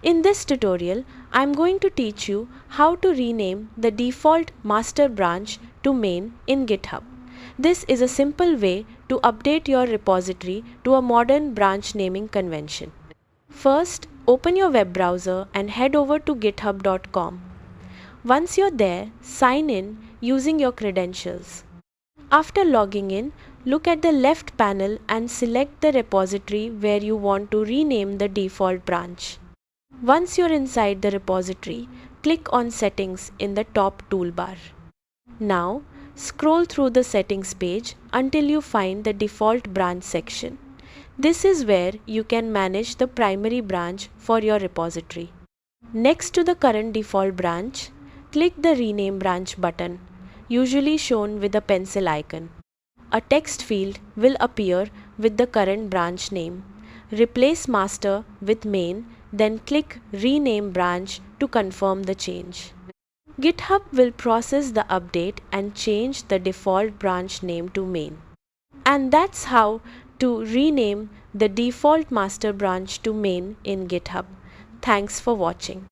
In this tutorial, I am going to teach you how to rename the default master branch to main in GitHub. This is a simple way to update your repository to a modern branch naming convention. First, open your web browser and head over to github.com. Once you're there, sign in using your credentials. After logging in, look at the left panel and select the repository where you want to rename the default branch. Once you're inside the repository, click on Settings in the top toolbar. Now, scroll through the settings page until you find the default branch section. This is where you can manage the primary branch for your repository. Next to the current default branch, click the Rename Branch button, usually shown with a pencil icon. A text field will appear with the current branch name. Replace master with main, then click Rename Branch to confirm the change. GitHub will process the update and change the default branch name to main. And that's how to rename the default master branch to main in GitHub. Thanks for watching.